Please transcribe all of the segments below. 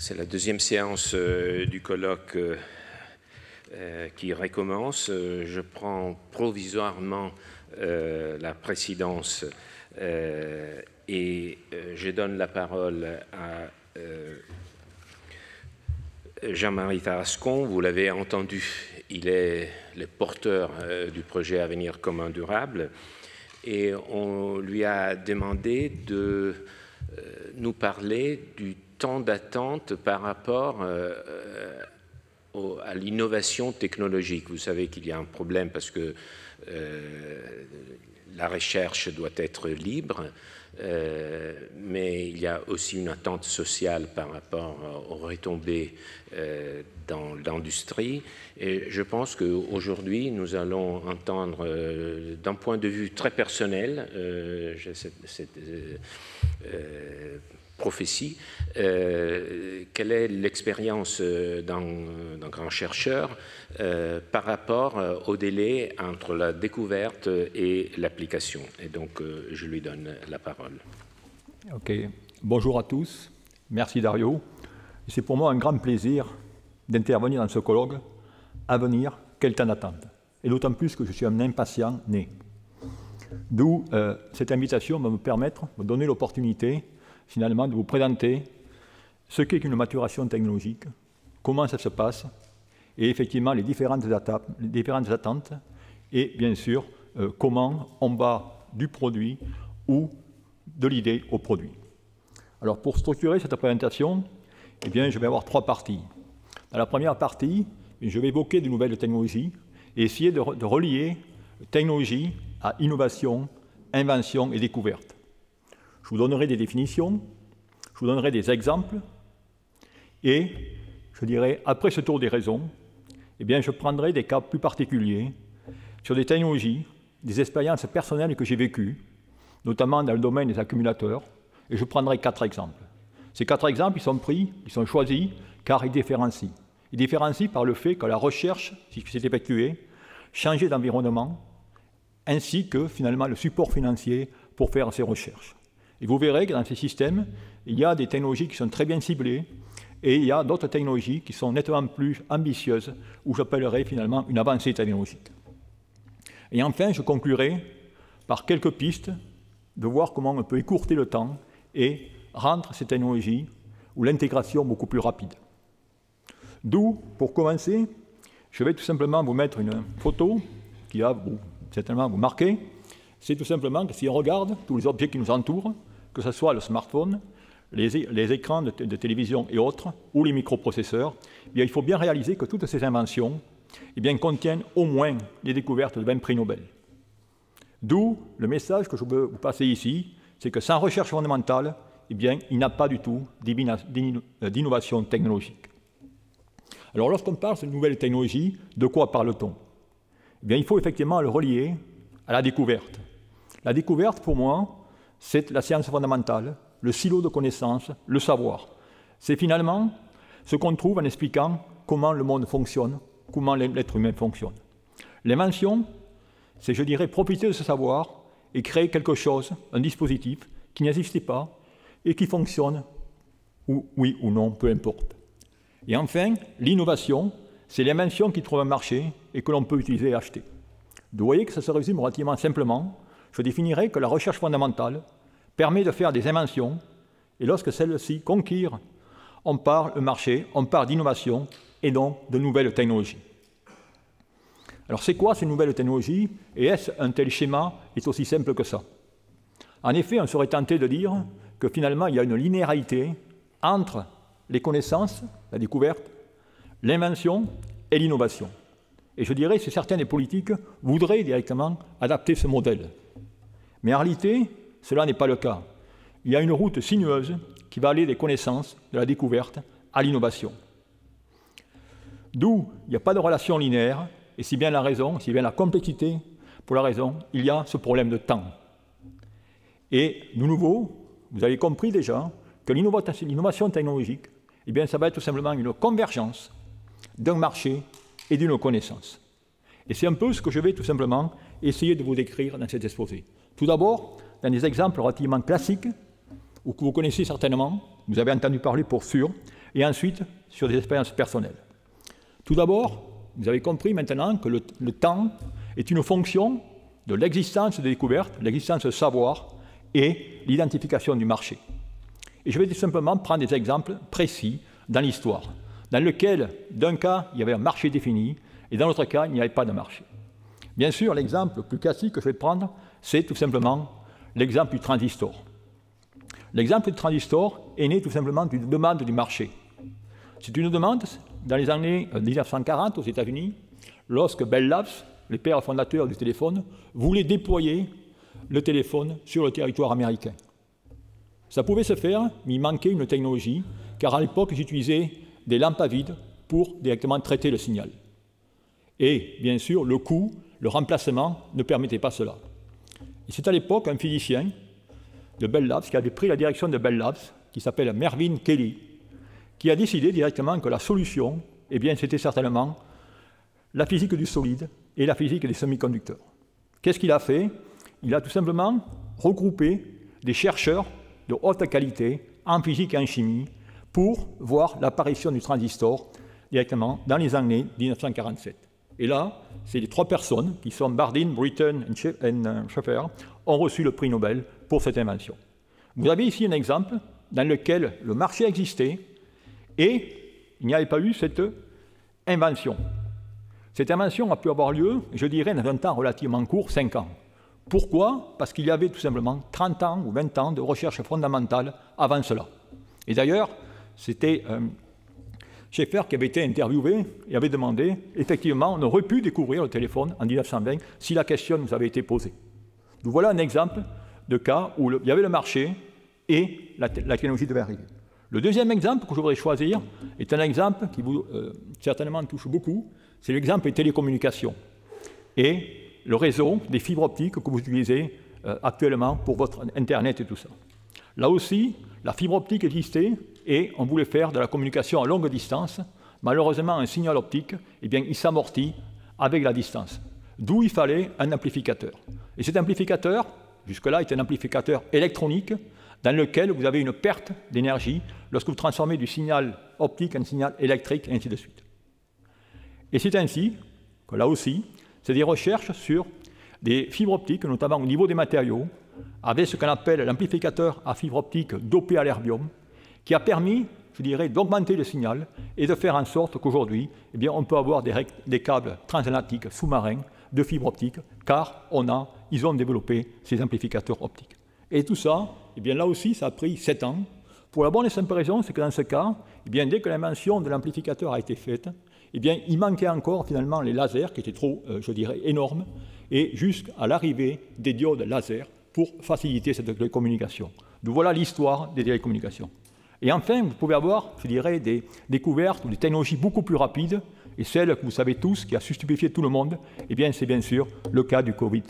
C'est la deuxième séance du colloque qui recommence. Je prends provisoirement la présidence et je donne la parole à Jean-Marie Tarascon. Vous l'avez entendu, il est le porteur du projet Avenir commun durable et on lui a demandé de nous parler du temps d'attente par rapport à l'innovation technologique. Vous savez qu'il y a un problème parce que la recherche doit être libre, mais il y a aussi une attente sociale par rapport aux retombées dans l'industrie. Et je pense qu'aujourd'hui, nous allons entendre, d'un point de vue très personnel, cette prophétie, quelle est l'expérience d'un grand chercheur par rapport au délai entre la découverte et l'application. Et donc, je lui donne la parole. OK. Bonjour à tous. Merci Dario. C'est pour moi un grand plaisir d'intervenir dans ce colloque Avenir, quel temps d'attente. Et d'autant plus que je suis un impatient né. D'où cette invitation va me donner l'opportunité finalement de vous présenter ce qu'est qu'une maturation technologique, comment ça se passe, et effectivement les différentes étapes, les différentes attentes, et bien sûr comment on va du produit ou de l'idée au produit. Alors pour structurer cette présentation, eh bien, je vais avoir trois parties. Dans la première partie, je vais évoquer de nouvelles technologies et essayer de relier technologie à innovation, invention et découverte. Je vous donnerai des définitions, je vous donnerai des exemples, et je dirais, après ce tour des raisons, eh bien, je prendrai des cas plus particuliers sur des technologies, des expériences personnelles que j'ai vécues, notamment dans le domaine des accumulateurs, et je prendrai 4 exemples. Ces 4 exemples, ils sont choisis car ils différencient. Ils différencient par le fait que la recherche, si c'est effectuée, changeait d'environnement, ainsi que finalement le support financier pour faire ces recherches. Et vous verrez que dans ces systèmes, il y a des technologies qui sont très bien ciblées et il y a d'autres technologies qui sont nettement plus ambitieuses, ou j'appellerais finalement une avancée technologique. Et enfin, je conclurai par quelques pistes de voir comment on peut écourter le temps et rendre ces technologies ou l'intégration beaucoup plus rapide. D'où, pour commencer, je vais tout simplement vous mettre une photo qui va certainement vous marquer. C'est tout simplement que si on regarde tous les objets qui nous entourent, que ce soit le smartphone, les écrans de télévision et autres, ou les microprocesseurs, eh bien, il faut bien réaliser que toutes ces inventions eh bien, contiennent au moins les découvertes de 20 prix Nobel. D'où le message que je veux vous passer ici, c'est que sans recherche fondamentale, eh bien, il n'y a pas du tout d'innovation technologique. Alors lorsqu'on parle de nouvelles technologies, de quoi parle-t-on? Eh bien, il faut effectivement le relier à la découverte. La découverte, pour moi, c'est la science fondamentale, le silo de connaissances, le savoir. C'est finalement ce qu'on trouve en expliquant comment le monde fonctionne, comment l'être humain fonctionne. L'invention, c'est, je dirais, profiter de ce savoir et créer quelque chose, un dispositif qui n'existait pas et qui fonctionne, ou oui ou non, peu importe. Et enfin, l'innovation, c'est l'invention qui trouve un marché et que l'on peut utiliser et acheter. Vous voyez que ça se résume relativement simplement. Je définirai que la recherche fondamentale permet de faire des inventions, et lorsque celles-ci conquièrent, on parle de marché, on parle d'innovation, et donc de nouvelles technologies. Alors c'est quoi ces nouvelles technologies, et est-ce un tel schéma est aussi simple que ça? En effet, on serait tenté de dire que finalement il y a une linéarité entre les connaissances, la découverte, l'invention et l'innovation. Et je dirais que certains des politiques voudraient directement adapter ce modèle. Mais en réalité, cela n'est pas le cas. Il y a une route sinueuse qui va aller des connaissances, de la découverte, à l'innovation. D'où il n'y a pas de relation linéaire, et c'est bien la raison, c'est bien la complexité, pour la raison, il y a ce problème de temps. Et de nouveau, vous avez compris déjà que l'innovation technologique, eh bien, ça va être tout simplement une convergence d'un marché et d'une connaissance. Et c'est un peu ce que je vais tout simplement essayer de vous décrire dans cet exposé. Tout d'abord, dans des exemples relativement classiques, ou que vous connaissez certainement, vous avez entendu parler pour sûr, et ensuite sur des expériences personnelles. Tout d'abord, vous avez compris maintenant que le temps est une fonction de l'existence des découvertes, l'existence de savoir et l'identification du marché. Et je vais tout simplement prendre des exemples précis dans l'histoire, dans lequel, d'un cas, il y avait un marché défini, et dans l'autre cas, il n'y avait pas de marché. Bien sûr, l'exemple le plus classique que je vais prendre, c'est tout simplement l'exemple du transistor. L'exemple du transistor est né tout simplement d'une demande du marché. C'est une demande dans les années 1940 aux États-Unis, lorsque Bell Labs, les pères fondateurs du téléphone, voulaient déployer le téléphone sur le territoire américain. Ça pouvait se faire, mais il manquait une technologie, car à l'époque, ils utilisaient des lampes à vide pour directement traiter le signal. Et bien sûr, le coût, le remplacement ne permettait pas cela. Et c'est à l'époque un physicien de Bell Labs qui avait pris la direction de Bell Labs, qui s'appelle Mervyn Kelly, qui a décidé directement que la solution, eh bien, c'était certainement la physique du solide et la physique des semi-conducteurs. Qu'est-ce qu'il a fait? Il a tout simplement regroupé des chercheurs de haute qualité en physique et en chimie pour voir l'apparition du transistor directement dans les années 1947. Et là, c'est les trois personnes qui sont Bardeen, Britton et Schaeffer ont reçu le prix Nobel pour cette invention. Vous avez ici un exemple dans lequel le marché existait et il n'y avait pas eu cette invention. Cette invention a pu avoir lieu, je dirais, dans un temps relativement court, 5 ans. Pourquoi? Parce qu'il y avait tout simplement 30 ans ou 20 ans de recherche fondamentale avant cela. Et d'ailleurs, c'était Schaeffer qui avait été interviewé et avait demandé, effectivement, on aurait pu découvrir le téléphone en 1920 si la question nous avait été posée. Donc voilà un exemple de cas où il y avait le marché et la technologie devait arriver. Le deuxième exemple que je voudrais choisir est un exemple qui vous certainement touche beaucoup, c'est l'exemple des télécommunications et le réseau des fibres optiques que vous utilisez actuellement pour votre Internet et tout ça. Là aussi, la fibre optique existait et on voulait faire de la communication à longue distance. Malheureusement, un signal optique, eh bien, il s'amortit avec la distance. D'où il fallait un amplificateur. Et cet amplificateur, jusque-là, est un amplificateur électronique dans lequel vous avez une perte d'énergie lorsque vous transformez du signal optique en signal électrique, et ainsi de suite. Et c'est ainsi que, là aussi, c'est des recherches sur des fibres optiques, notamment au niveau des matériaux, avec ce qu'on appelle l'amplificateur à fibre optique dopé à l'herbium, qui a permis, je dirais, d'augmenter le signal et de faire en sorte qu'aujourd'hui, eh bien, on peut avoir des câbles transatlantiques sous-marins de fibre optique, car ils ont développé ces amplificateurs optiques. Et tout ça, eh bien, là aussi, ça a pris 7 ans. Pour la bonne et simple raison, c'est que dans ce cas, eh bien, dès que l'invention de l'amplificateur a été faite, eh bien, il manquait encore finalement les lasers, qui étaient trop, je dirais, énormes, et jusqu'à l'arrivée des diodes laser pour faciliter cette télécommunication. Donc voilà l'histoire des télécommunications. Et enfin, vous pouvez avoir, je dirais, des découvertes ou des technologies beaucoup plus rapides, et celle que vous savez tous, qui a stupéfié tout le monde, eh bien, c'est bien sûr le cas du Covid.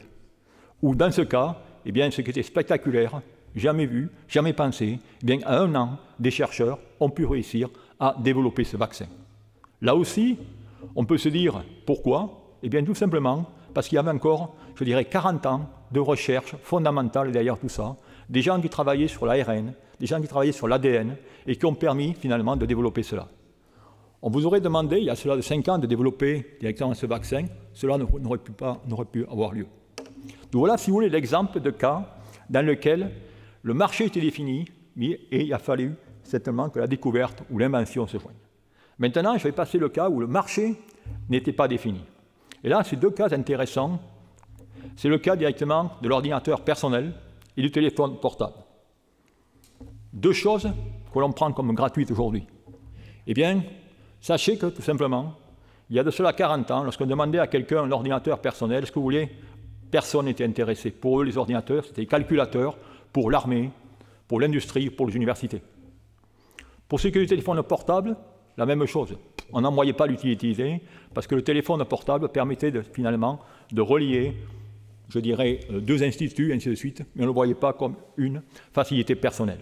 Où dans ce cas, eh bien, ce qui était spectaculaire, jamais vu, jamais pensé, eh bien, à 1 an, des chercheurs ont pu réussir à développer ce vaccin. Là aussi, on peut se dire pourquoi? Eh bien, tout simplement parce qu'il y avait encore, je dirais, 40 ans de recherche fondamentale derrière tout ça, des gens qui travaillaient sur l'ARN, des gens qui travaillaient sur l'ADN et qui ont permis finalement de développer cela. On vous aurait demandé, il y a cela de 5 ans, de développer directement ce vaccin, cela n'aurait pu avoir lieu. Donc voilà, si vous voulez, l'exemple de cas dans lequel le marché était défini et il a fallu certainement que la découverte ou l'invention se joignent. Maintenant, je vais passer le cas où le marché n'était pas défini. Et là, c'est 2 cas intéressants. C'est le cas directement de l'ordinateur personnel et du téléphone portable. 2 choses que l'on prend comme gratuites aujourd'hui. Eh bien, sachez que, tout simplement, il y a de cela 40 ans, lorsqu'on demandait à quelqu'un un ordinateur personnel, est-ce que vous voulez, personne n'était intéressé. Pour eux, les ordinateurs, c'était des calculateurs pour l'armée, pour l'industrie, pour les universités. Pour ce qui est du téléphone portable, la même chose. On n'en voyait pas l'utilité parce que le téléphone portable permettait finalement de relier, je dirais, 2 instituts, ainsi de suite, mais on ne le voyait pas comme une facilité personnelle.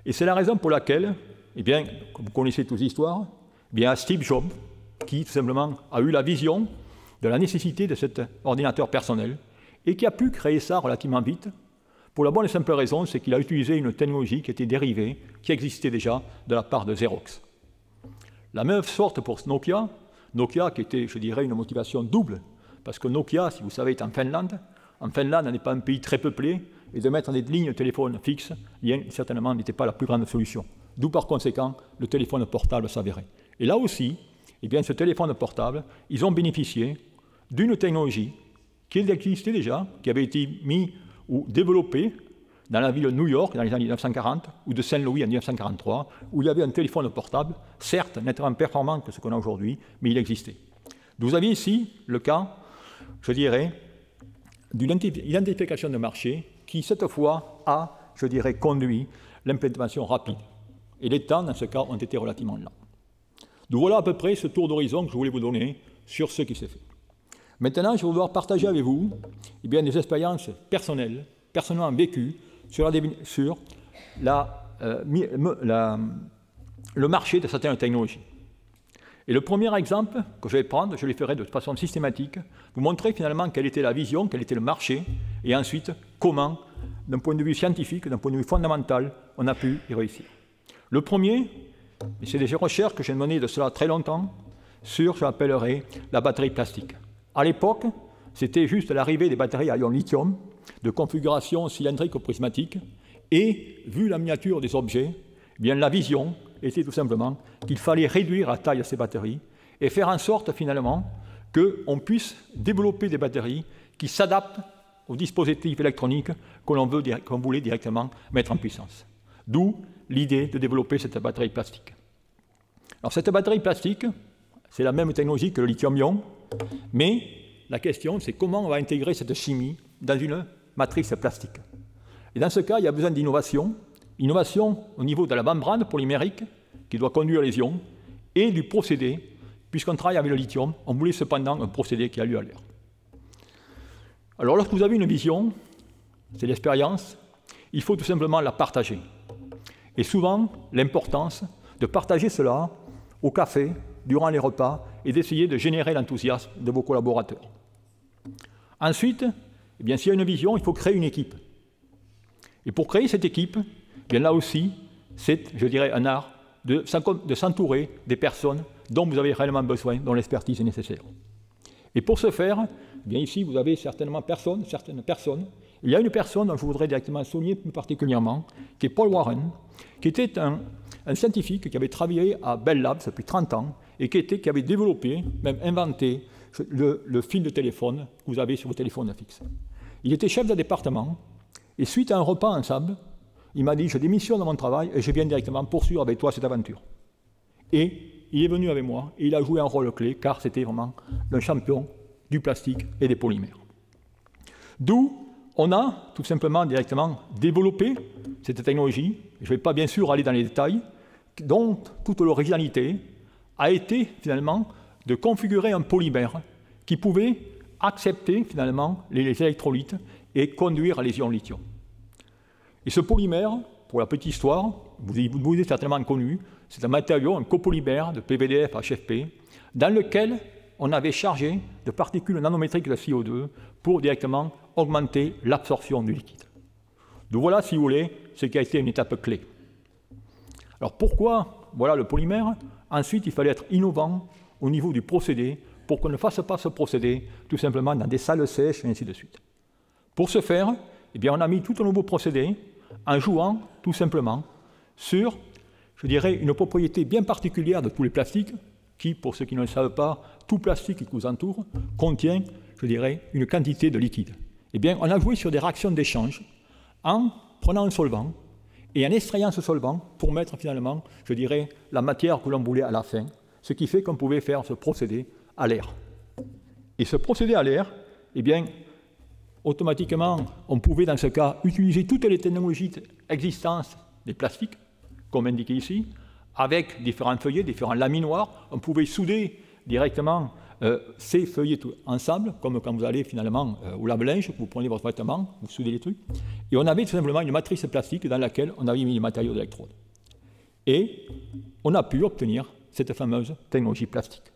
Et c'est la raison pour laquelle, eh bien, comme vous connaissez toute l'histoire, eh bien, Steve Jobs, qui tout simplement a eu la vision de la nécessité de cet ordinateur personnel et qui a pu créer ça relativement vite, Pour la bonne et simple raison, c'est qu'il a utilisé une technologie qui était dérivée, qui existait déjà de la part de Xerox. La même sorte pour Nokia, Nokia qui était, je dirais, une motivation double, parce que Nokia, si vous savez, est en Finlande. En Finlande, on n'est pas un pays très peuplé, et de mettre des lignes de téléphone fixes, certainement, n'était pas la plus grande solution. D'où, par conséquent, le téléphone portable s'avérait. Et là aussi, eh bien, ce téléphone portable, ils ont bénéficié d'une technologie qui existait déjà, qui avait été mise ou développée dans la ville de New York dans les années 1940 ou de Saint-Louis en 1943, où il y avait un téléphone portable, certes nettement performant que ce qu'on a aujourd'hui, mais il existait. Vous avez ici le cas, je dirais, d'une identification de marché qui, cette fois, a, je dirais, conduit l'implémentation rapide. Et les temps, dans ce cas, ont été relativement lents. Donc voilà à peu près ce tour d'horizon que je voulais vous donner sur ce qui s'est fait. Maintenant, je vais vouloir partager avec vous eh bien, des expériences personnelles, personnellement vécues, sur le marché de certaines technologies. Et le premier exemple que je vais prendre, je le ferai de façon systématique, vous montrer finalement quelle était la vision, quel était le marché, et ensuite comment, d'un point de vue scientifique, d'un point de vue fondamental, on a pu y réussir. Le premier, c'est des recherches que j'ai menées de cela très longtemps, sur, je l'appellerai, la batterie plastique. À l'époque, c'était juste l'arrivée des batteries à ion lithium, de configuration cylindrique ou prismatique, et, vu la miniature des objets, eh bien, la vision était tout simplement qu'il fallait réduire la taille de ces batteries et faire en sorte finalement qu'on puisse développer des batteries qui s'adaptent aux dispositifs électroniques qu'on voulait directement mettre en puissance. D'où l'idée de développer cette batterie plastique. Alors cette batterie plastique, c'est la même technologie que le lithium-ion, mais la question c'est comment on va intégrer cette chimie dans une matrice plastique. Et dans ce cas, il y a besoin d'innovation. Innovation au niveau de la membrane polymérique qui doit conduire les ions et du procédé, puisqu'on travaille avec le lithium, on voulait cependant un procédé qui a lieu à l'air. Alors lorsque vous avez une vision, c'est l'expérience, il faut tout simplement la partager. Et souvent, l'importance de partager cela au café, durant les repas, et d'essayer de générer l'enthousiasme de vos collaborateurs. Ensuite, eh bien, s'il y a une vision, il faut créer une équipe. Et pour créer cette équipe, bien là aussi, c'est, je dirais, un art de s'entourer des personnes dont vous avez réellement besoin, dont l'expertise est nécessaire. Et pour ce faire, bien ici, vous avez certaines personnes. Il y a une personne dont je voudrais directement souligner plus particulièrement, qui est Paul Warren, qui était un scientifique qui avait travaillé à Bell Labs depuis 30 ans et qui avait développé, même inventé, le fil de téléphone que vous avez sur vos téléphones fixes. Il était chef de département et suite à un repas ensemble, il m'a dit « Je démissionne de mon travail et je viens directement poursuivre avec toi cette aventure. » Et il est venu avec moi et il a joué un rôle clé car c'était vraiment le champion du plastique et des polymères. D'où on a tout simplement directement développé cette technologie, je ne vais pas bien sûr aller dans les détails, dont toute l'originalité a été finalement de configurer un polymère qui pouvait accepter finalement les électrolytes et conduire les ions lithium. Et ce polymère, pour la petite histoire, vous avez certainement connu, c'est un matériau, un copolymère de PVDF HFP, dans lequel on avait chargé de particules nanométriques de CO2 pour directement augmenter l'absorption du liquide. Donc voilà, si vous voulez, ce qui a été une étape clé. Alors pourquoi voilà le polymère? Ensuite, il fallait être innovant au niveau du procédé pour qu'on ne fasse pas ce procédé tout simplement dans des salles sèches et ainsi de suite. Pour ce faire, eh bien, on a mis tout un nouveau procédé en jouant tout simplement sur, je dirais, une propriété bien particulière de tous les plastiques qui, pour ceux qui ne le savent pas, tout plastique qui vous entoure contient, je dirais, une quantité de liquide. Eh bien, on a joué sur des réactions d'échange en prenant un solvant et en extrayant ce solvant pour mettre finalement, je dirais, la matière que l'on voulait à la fin, ce qui fait qu'on pouvait faire ce procédé à l'air. Et ce procédé à l'air, eh bien, automatiquement, on pouvait dans ce cas utiliser toutes les technologies existantes des plastiques, comme indiqué ici, avec différents feuillets, différents laminoirs. On pouvait souder directement ces feuillets ensemble, comme quand vous allez finalement au lave-linge, vous prenez votre vêtement, vous soudez les trucs. Et on avait tout simplement une matrice plastique dans laquelle on avait mis les matériaux d'électrode. Et on a pu obtenir cette fameuse technologie plastique.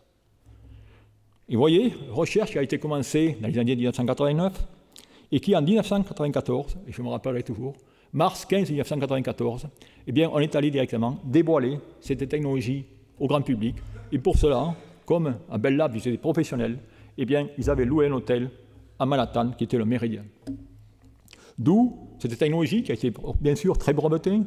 Et vous voyez, recherche qui a été commencée dans les années 1989, et qui en 1994, et je me rappellerai toujours, mars 15 1994, eh bien, on est allé directement dévoiler cette technologie au grand public. Et pour cela, comme à Bell Labs, ils étaient professionnels, eh bien, ils avaient loué un hôtel à Manhattan, qui était le Méridien. D'où cette technologie, qui a été bien sûr très brevetée,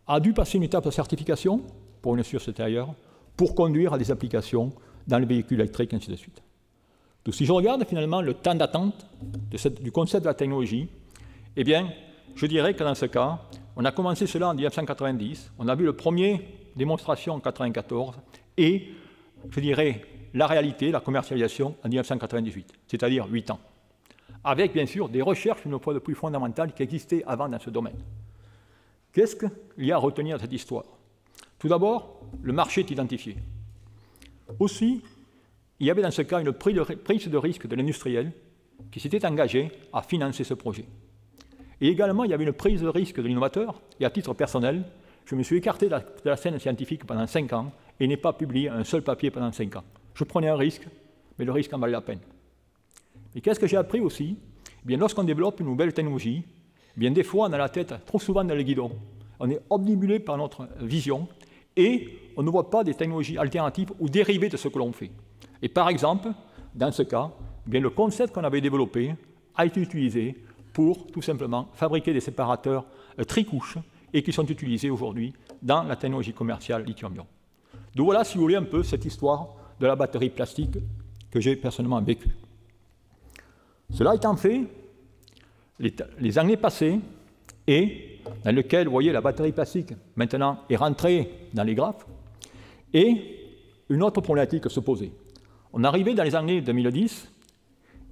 a dû passer une étape de certification pour une source extérieure, pour conduire à des applications dans les véhicules électriques, ainsi de suite. Donc si je regarde finalement le temps d'attente du concept de la technologie, eh bien, je dirais que dans ce cas, on a commencé cela en 1990, on a vu le premier démonstration en 1994, et, je dirais, la réalité, la commercialisation en 1998, c'est-à-dire 8 ans. Avec, bien sûr, des recherches, une fois de plus fondamentales, qui existaient avant dans ce domaine. Qu'est-ce qu'il y a à retenir de cette histoire? Tout d'abord, le marché est identifié. Aussi, il y avait dans ce cas une prise de risque de l'industriel qui s'était engagé à financer ce projet. Et également, il y avait une prise de risque de l'innovateur, et à titre personnel, je me suis écarté de la scène scientifique pendant 5 ans et n'ai pas publié un seul papier pendant 5 ans. Je prenais un risque, mais le risque en valait la peine. Et qu'est-ce que j'ai appris aussi? Eh bien, lorsqu'on développe une nouvelle technologie, eh bien, des fois, on a la tête trop souvent dans le guidon. On est obnubilé par notre vision et on ne voit pas des technologies alternatives ou dérivées de ce que l'on fait. Et par exemple, dans ce cas, eh bien, le concept qu'on avait développé a été utilisé pour tout simplement fabriquer des séparateurs tricouches et qui sont utilisés aujourd'hui dans la technologie commerciale lithium-ion. Donc voilà, si vous voulez, un peu cette histoire de la batterie plastique que j'ai personnellement vécue. Cela étant fait, les années passées, et dans lequel, vous voyez, la batterie plastique maintenant est rentrée dans les graphes, et une autre problématique se posait. On arrivait dans les années 2010,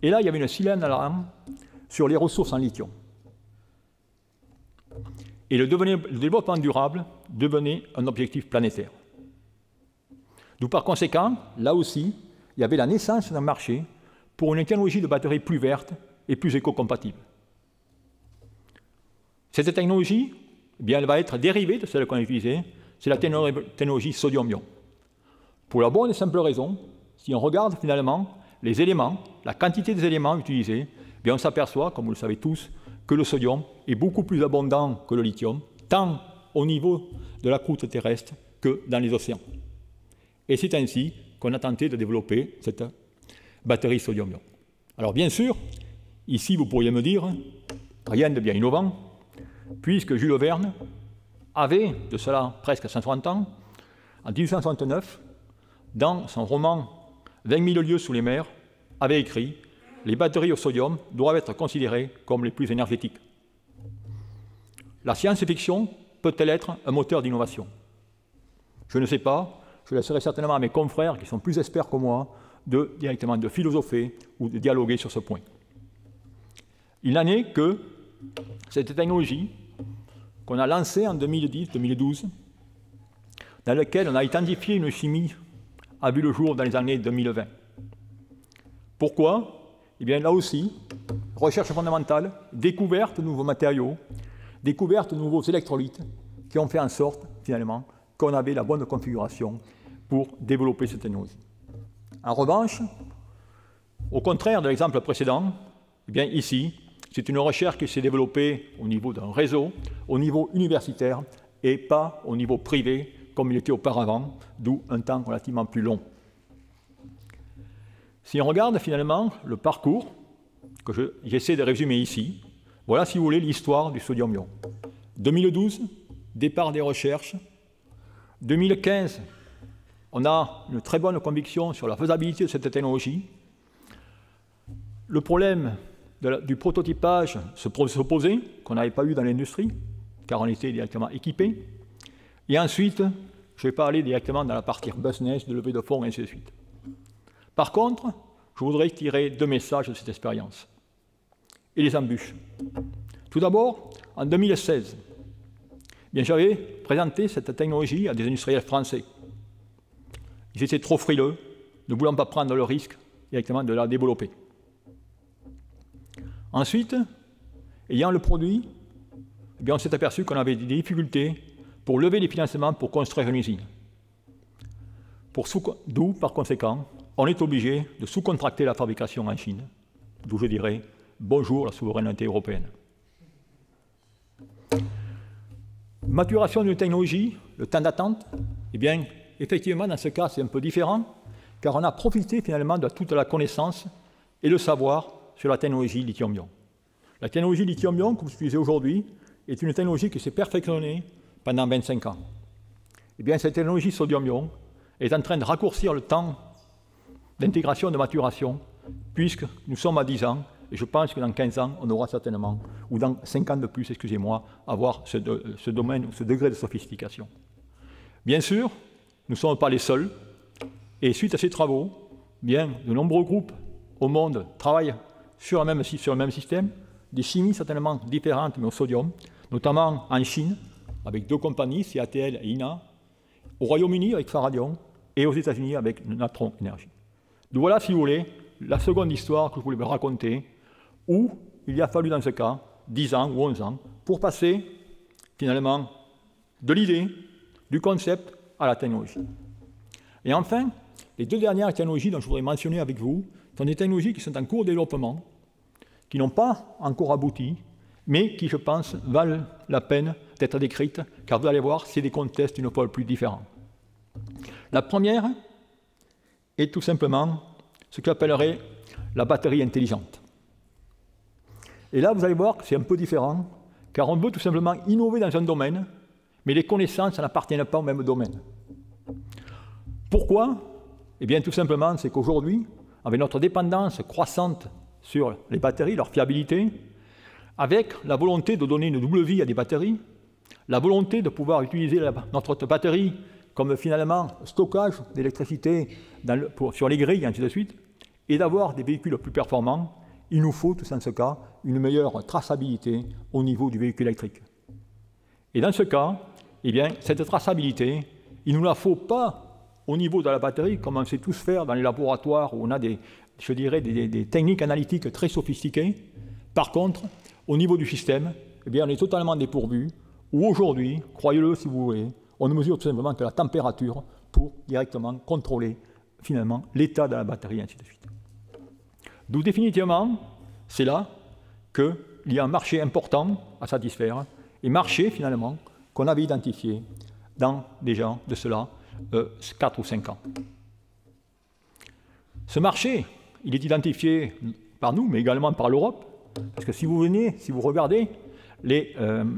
et là, il y avait une sirène d'alarme sur les ressources en lithium. Et le développement durable devenait un objectif planétaire. Donc par conséquent, là aussi, il y avait la naissance d'un marché pour une technologie de batterie plus verte et plus éco-compatible. Cette technologie, eh bien, elle va être dérivée de celle qu'on a utilisée, c'est la technologie sodium-ion. Pour la bonne et simple raison, si on regarde finalement les éléments, la quantité des éléments utilisés, eh bien, on s'aperçoit, comme vous le savez tous, que le sodium est beaucoup plus abondant que le lithium, tant au niveau de la croûte terrestre que dans les océans. Et c'est ainsi qu'on a tenté de développer cette batterie sodium-ion. Alors bien sûr, ici vous pourriez me dire, rien de bien innovant, puisque Jules Verne avait, de cela presque 160 ans, en 1869, dans son roman 20 000 lieues sous les mers, avait écrit « Les batteries au sodium doivent être considérées comme les plus énergétiques ». La science-fiction peut-elle être un moteur d'innovation? Je ne sais pas, je laisserai certainement à mes confrères qui sont plus experts que moi directement de philosopher ou de dialoguer sur ce point. Il n'en est que cette technologie qu'on a lancée en 2010-2012, dans laquelle on a identifié une chimie, a vu le jour dans les années 2020. Pourquoi? Eh bien là aussi, recherche fondamentale, découverte de nouveaux matériaux, découverte de nouveaux électrolytes qui ont fait en sorte, finalement, qu'on avait la bonne configuration pour développer cette technologie. En revanche, au contraire de l'exemple précédent, eh bien ici, c'est une recherche qui s'est développée au niveau d'un réseau, au niveau universitaire, et pas au niveau privé, comme il était auparavant, d'où un temps relativement plus long. Si on regarde finalement le parcours, que j'essaie de résumer ici, voilà, si vous voulez, l'histoire du sodium-ion. 2012, départ des recherches. 2015, on a une très bonne conviction sur la faisabilité de cette technologie. Le problème du prototypage se posait, qu'on n'avait pas eu dans l'industrie, car on était directement équipé. Et ensuite, je vais pas aller directement dans la partie business, de levée de fonds, et ainsi de suite. Par contre, je voudrais tirer 2 messages de cette expérience et les embûches. Tout d'abord, en 2016, bien, j'avais présenté cette technologie à des industriels français. Ils étaient trop frileux, ne voulant pas prendre le risque directement de la développer. Ensuite, ayant le produit, eh bien, on s'est aperçu qu'on avait des difficultés pour lever les financements pour construire une usine. D'où, par conséquent, on est obligé de sous-contracter la fabrication en Chine, d'où je dirais bonjour la souveraineté européenne. Maturation d'une technologie, le temps d'attente, eh bien, effectivement, dans ce cas, c'est un peu différent, car on a profité finalement de toute la connaissance et le savoir sur la technologie lithium-ion. La technologie lithium-ion que vous utilisez aujourd'hui est une technologie qui s'est perfectionnée pendant 25 ans. Eh bien, cette technologie sodium-ion est en train de raccourcir le temps d'intégration, de maturation, puisque nous sommes à 10 ans, et je pense que dans 15 ans, on aura certainement, ou dans 5 ans de plus, excusez-moi, avoir ce domaine ou ce degré de sophistication. Bien sûr, nous ne sommes pas les seuls, et suite à ces travaux, bien, de nombreux groupes au monde travaillent sur le même système, des chimies certainement différentes, mais au sodium, notamment en Chine, avec 2 compagnies, CATL et INA, au Royaume-Uni avec Faradion, et aux États-Unis avec Natron Energy. Donc voilà, si vous voulez, la seconde histoire que je voulais vous raconter, où il a fallu dans ce cas 10 ans ou 11 ans pour passer finalement de l'idée, du concept à la technologie. Et enfin, les 2 dernières technologies dont je voudrais mentionner avec vous sont des technologies qui sont en cours de développement, qui n'ont pas encore abouti, mais qui, je pense, valent la peine d'être décrites, car vous allez voir, c'est des contextes une fois plus différents. La première est tout simplement ce qu'on appellerait la batterie intelligente. Et là, vous allez voir que c'est un peu différent, car on veut tout simplement innover dans un domaine, mais les connaissances n'appartiennent pas au même domaine. Pourquoi? Eh bien, tout simplement, c'est qu'aujourd'hui, avec notre dépendance croissante sur les batteries, leur fiabilité, avec la volonté de donner une double vie à des batteries, la volonté de pouvoir utiliser notre batterie comme finalement stockage d'électricité sur les grilles et ainsi de suite, et d'avoir des véhicules plus performants, il nous faut, tout dans ce cas, une meilleure traçabilité au niveau du véhicule électrique. Et dans ce cas, eh bien, cette traçabilité, il ne nous la faut pas au niveau de la batterie, comme on sait tous faire dans les laboratoires où on a des techniques analytiques très sophistiquées. Par contre, au niveau du système, eh bien, on est totalement dépourvu, où aujourd'hui, croyez-le si vous voulez, on ne mesure tout simplement que la température pour directement contrôler finalement l'état de la batterie, et ainsi de suite. Donc définitivement, c'est là qu'il y a un marché important à satisfaire, et marché finalement qu'on avait identifié dans déjà de cela 4 ou 5 ans. Ce marché, il est identifié par nous, mais également par l'Europe, parce que si vous regardez le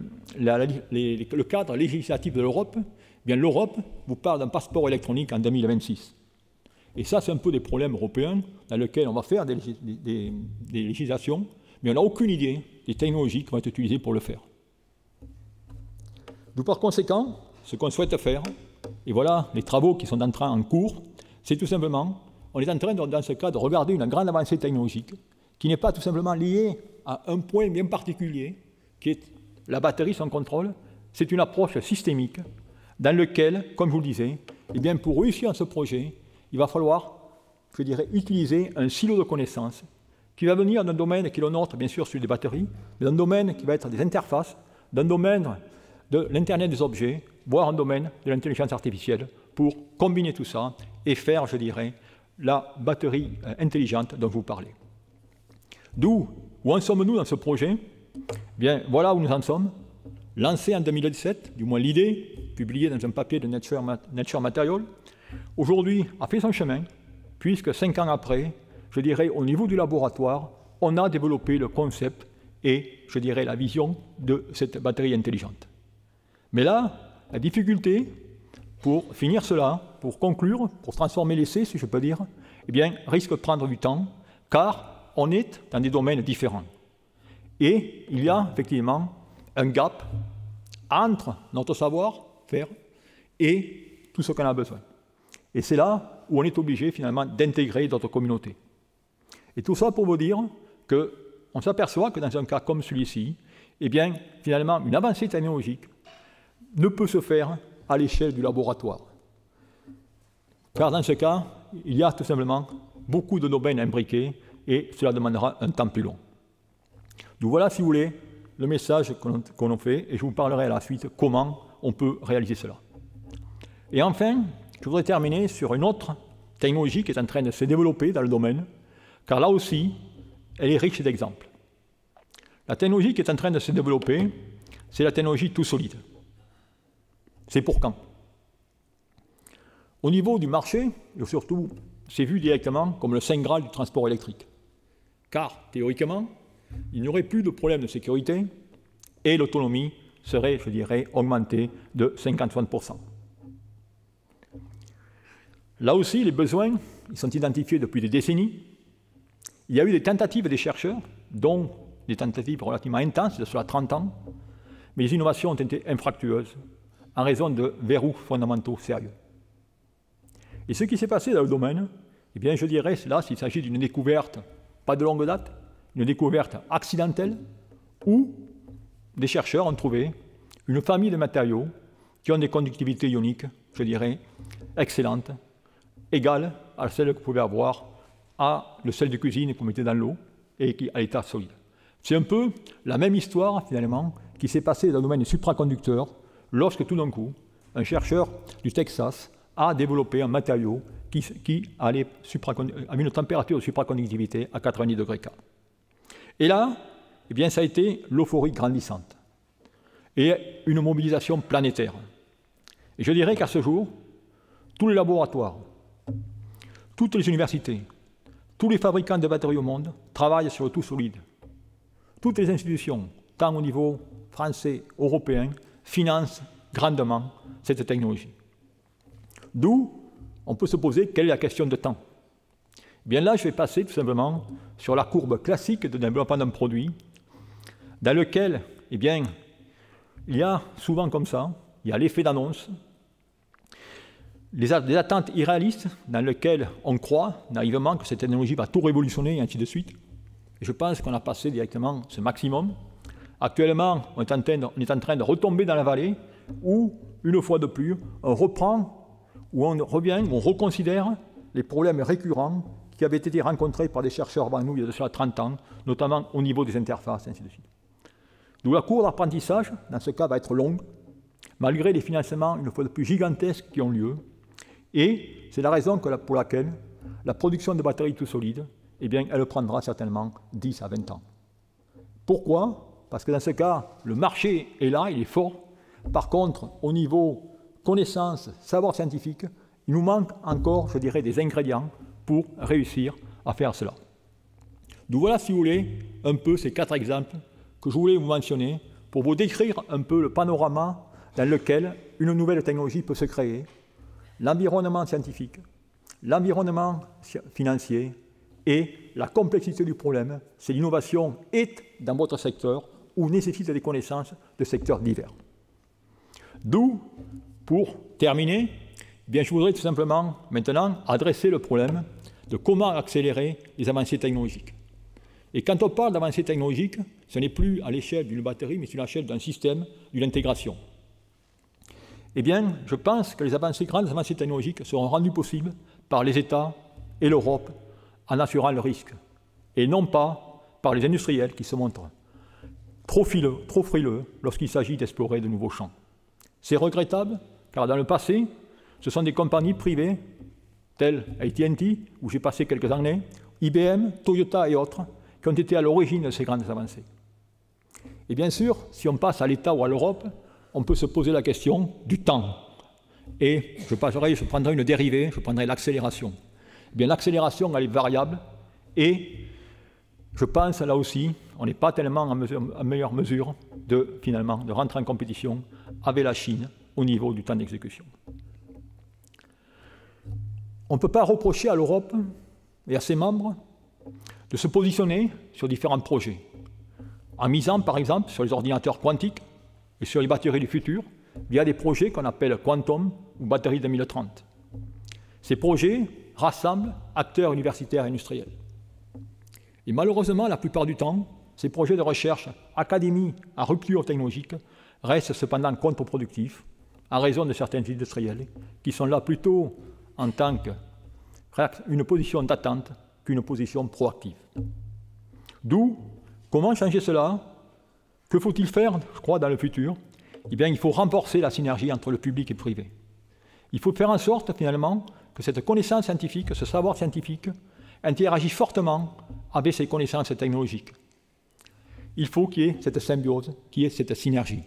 cadre législatif de l'Europe, bien l'Europe vous parle d'un passeport électronique en 2026. Et ça, c'est un peu des problèmes européens dans lesquels on va faire des législations, mais on n'a aucune idée des technologies qui vont être utilisées pour le faire. Donc par conséquent, ce qu'on souhaite faire, et voilà les travaux qui sont en cours, c'est tout simplement, on est en train, dans ce cas, de regarder une grande avancée technologique qui n'est pas tout simplement liée à un point bien particulier, qui est la batterie, son contrôle. C'est une approche systémique dans laquelle, comme je vous le disais, eh bien, pour réussir ce projet, il va falloir, je dirais, utiliser un silo de connaissances qui va venir d'un domaine qui est le nôtre, bien sûr, celui des batteries, mais d'un domaine qui va être des interfaces, d'un domaine de l'Internet des objets, voire un domaine de l'intelligence artificielle, pour combiner tout ça et faire, je dirais, la batterie intelligente dont vous parlez. D'où, où en sommes-nous dans ce projet? Bien, voilà où nous en sommes. Lancé en 2017, du moins l'idée, publiée dans un papier de Nature Material, aujourd'hui a fait son chemin, puisque 5 ans après, je dirais, au niveau du laboratoire, on a développé le concept et, je dirais, la vision de cette batterie intelligente. Mais là, la difficulté, pour finir cela, pour conclure, pour transformer l'essai, si je peux dire, eh bien, risque de prendre du temps, car on est dans des domaines différents. Et il y a effectivement un gap entre notre savoir-faire et tout ce qu'on a besoin. Et c'est là où on est obligé finalement d'intégrer d'autres communautés. Et tout ça pour vous dire qu'on s'aperçoit que dans un cas comme celui-ci, eh bien, finalement, une avancée technologique ne peut se faire à l'échelle du laboratoire. Car dans ce cas, il y a tout simplement beaucoup de domaines imbriqués et cela demandera un temps plus long. Donc voilà, si vous voulez, le message qu'on fait, et je vous parlerai à la suite comment on peut réaliser cela. Et enfin, je voudrais terminer sur une autre technologie qui est en train de se développer dans le domaine, car là aussi, elle est riche d'exemples. La technologie qui est en train de se développer, c'est la technologie tout solide. C'est pour quand? Au niveau du marché, et surtout, c'est vu directement comme le Saint Graal du transport électrique. Car, théoriquement, il n'y aurait plus de problème de sécurité et l'autonomie serait, je dirais, augmentée de 50-60%. Là aussi, les besoins ils sont identifiés depuis des décennies. Il y a eu des tentatives des chercheurs, dont des tentatives relativement intenses, de cela 30 ans, mais les innovations ont été infructueuses en raison de verrous fondamentaux sérieux. Et ce qui s'est passé dans le domaine, eh bien, je dirais, là, s'il s'agit d'une découverte, pas de longue date, une découverte accidentelle, où des chercheurs ont trouvé une famille de matériaux qui ont des conductivités ioniques, je dirais, excellentes, égales à celles que vous pouvez avoir à le sel de cuisine que vous mettez dans l'eau et qui à l'état solide. C'est un peu la même histoire, finalement, qui s'est passée dans le domaine des supraconducteurs, lorsque tout d'un coup, un chercheur du Texas a développé un matériau qui avait une température de supraconductivité à 90 degrés K. Et là, eh bien, ça a été l'euphorie grandissante et une mobilisation planétaire. Et je dirais qu'à ce jour, tous les laboratoires, toutes les universités, tous les fabricants de batteries au monde travaillent sur le tout solide. Toutes les institutions, tant au niveau français, européen, financent grandement cette technologie. D'où on peut se poser quelle est la question de temps. Eh bien là, je vais passer tout simplement sur la courbe classique de développement d'un produit, dans lequel, eh bien, il y a souvent comme ça, il y a l'effet d'annonce, des attentes irréalistes dans lesquelles on croit naïvement que cette technologie va tout révolutionner et ainsi de suite. Et je pense qu'on a passé directement ce maximum. Actuellement, on est en train de retomber dans la vallée où, une fois de plus, on reprend, où on revient, où on reconsidère les problèmes récurrents qui avaient été rencontrés par des chercheurs avant nous il y a de cela 30 ans, notamment au niveau des interfaces, et ainsi de suite. D'où la courbe d'apprentissage, dans ce cas, va être longue, malgré les financements, une fois de plus, gigantesques qui ont lieu. Et c'est la raison pour laquelle la production de batteries tout solides, eh bien, elle prendra certainement 10 à 20 ans. Pourquoi? Parce que dans ce cas, le marché est là, il est fort. Par contre, au niveau connaissance, savoir scientifique, il nous manque encore, je dirais, des ingrédients pour réussir à faire cela. Donc voilà, si vous voulez, un peu ces 4 exemples que je voulais vous mentionner pour vous décrire un peu le panorama dans lequel une nouvelle technologie peut se créer, l'environnement scientifique, l'environnement financier et la complexité du problème, c'est l'innovation est dans votre secteur ou nécessite des connaissances de secteurs divers. D'où, pour terminer, eh bien, je voudrais tout simplement maintenant adresser le problème de comment accélérer les avancées technologiques. Et quand on parle d'avancées technologiques, ce n'est plus à l'échelle d'une batterie, mais c'est à l'échelle d'un système, d'une intégration. Eh bien, je pense que les grandes avancées technologiques seront rendues possibles par les États et l'Europe en assurant le risque, et non pas par les industriels qui se montrent trop frileux lorsqu'il s'agit d'explorer de nouveaux champs. C'est regrettable, car dans le passé, ce sont des compagnies privées, telles AT&T, où j'ai passé quelques années, IBM, Toyota et autres, qui ont été à l'origine de ces grandes avancées. Et bien sûr, si on passe à l'État ou à l'Europe, on peut se poser la question du temps. Et je prendrai une dérivée, je prendrai l'accélération. Eh bien, l'accélération, elle est variable, et je pense, là aussi, on n'est pas tellement en meilleure mesure de rentrer en compétition avec la Chine au niveau du temps d'exécution. On ne peut pas reprocher à l'Europe et à ses membres de se positionner sur différents projets, en misant par exemple sur les ordinateurs quantiques et sur les batteries du futur via des projets qu'on appelle Quantum ou Batterie 2030. Ces projets rassemblent acteurs universitaires et industriels. Et malheureusement, la plupart du temps, ces projets de recherche académiques à rupture technologique restent cependant contre-productifs en raison de certains industriels qui sont là plutôt en tant qu'une position d'attente qu'une position proactive. D'où, comment changer cela? Que faut-il faire, je crois, dans le futur? Eh bien, il faut renforcer la synergie entre le public et le privé. Il faut faire en sorte, finalement, que cette connaissance scientifique, ce savoir scientifique, interagisse fortement avec ces connaissances technologiques. il faut qu'il y ait cette symbiose, qu'il y ait cette synergie.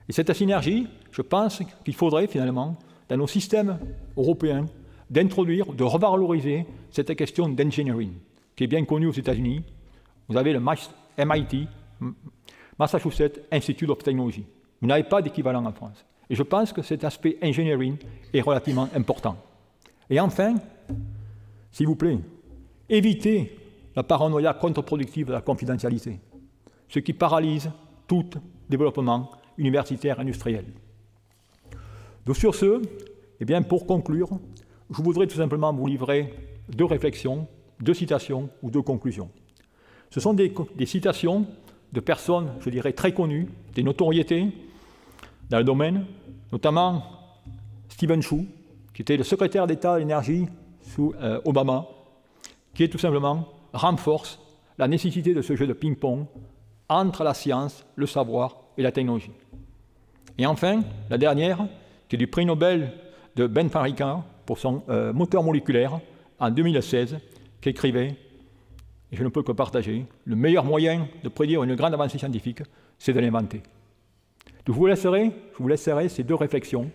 Et cette synergie, je pense qu'il faudrait finalement, dans nos systèmes européens, d'introduire, de revaloriser cette question d'engineering, qui est bien connue aux États-Unis. Vous avez le MIT, Massachusetts Institute of Technology. Vous n'avez pas d'équivalent en France. Et je pense que cet aspect engineering est relativement important. Et enfin, s'il vous plaît, évitez la paranoïa contre-productive de la confidentialité, ce qui paralyse tout développement universitaire industriel. Donc sur ce, eh bien, pour conclure, je voudrais tout simplement vous livrer 2 réflexions, 2 citations ou 2 conclusions. Ce sont des citations de personnes, je dirais, très connues, des notoriétés dans le domaine, notamment Steven Chu, qui était le secrétaire d'État à l'énergie sous Obama, qui tout simplement renforce la nécessité de ce jeu de ping-pong entre la science, le savoir et la technologie. Et enfin, la dernière, qui est du prix Nobel de Ben Farica pour son moteur moléculaire en 2016, qui écrivait, et je ne peux que partager, le meilleur moyen de prédire une grande avancée scientifique, c'est de l'inventer. Je vous laisserai ces 2 réflexions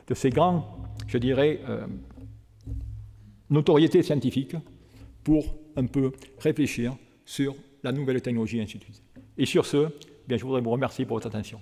de ces grands, je dirais, notoriétés scientifiques pour un peu réfléchir sur la nouvelle technologie et ainsi de suite. Et sur ce, bien, je voudrais vous remercier pour votre attention.